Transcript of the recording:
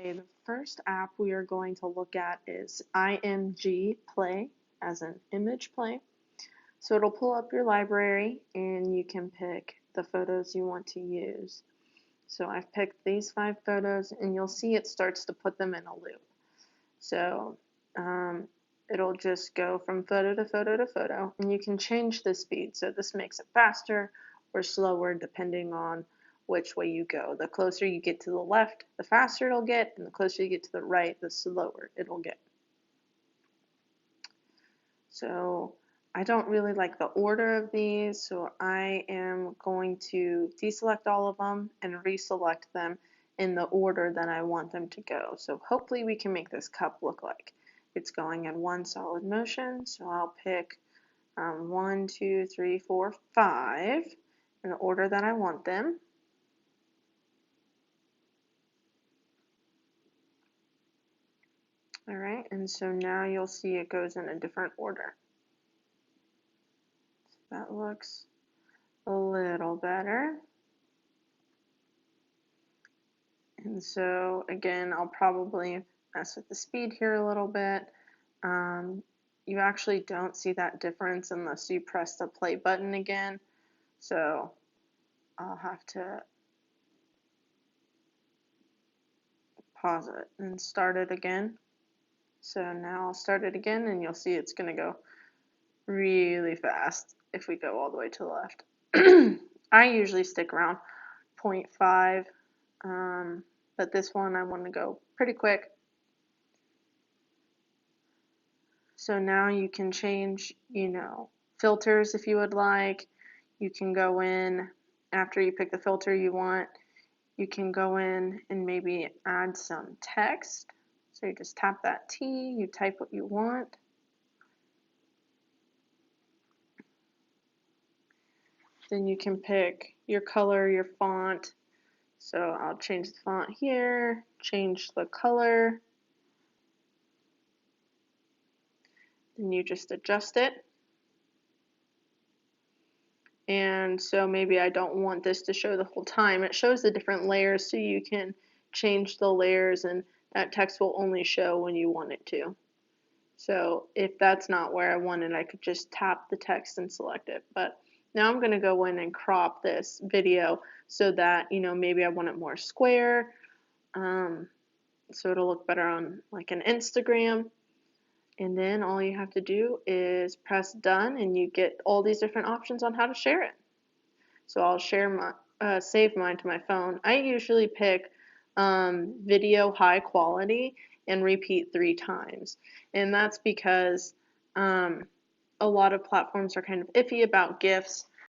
Okay, the first app we are going to look at is ImgPlay, as in image play. So it'll pull up your library and you can pick the photos you want to use. So I've picked these 5 photos and you'll see it starts to put them in a loop. So it'll just go from photo to photo to photo, and you can change the speed. So this makes it faster or slower depending on which way you go. The closer you get to the left, the faster it'll get, and the closer you get to the right, the slower it'll get. So I don't really like the order of these, so I am going to deselect all of them and reselect them in the order that I want them to go. So hopefully we can make this cup look like it's going in one solid motion. So I'll pick 1, 2, 3, 4, 5 in the order that I want them. All right, and so now you'll see it goes in a different order. So that looks a little better. And so again, I'll probably mess with the speed here a little bit. You actually don't see that difference unless you press the play button again. So I'll have to pause it and start it again. So now I'll start it again and you'll see it's going to go really fast if we go all the way to the left. I usually stick around 0.5, but this one I want to go pretty quick. So now you can change, filters if you would like. You can go in after you pick the filter you want. You can go in and maybe add some text. So you just tap that T, you type what you want. Then you can pick your color, your font. So I'll change the font here, change the color. Then you just adjust it. And so maybe I don't want this to show the whole time. It shows the different layers, so you can change the layers and that text will only show when you want it to. So if that's not where I want it, I could just tap the text and select it. But now I'm going to go in and crop this video so that, maybe I want it more square, so it'll look better on like an Instagram. And then all you have to do is press done and you get all these different options on how to share it. So I'll save mine to my phone. I usually pick video high quality and repeat 3 times. And that's because a lot of platforms are kind of iffy about GIFs.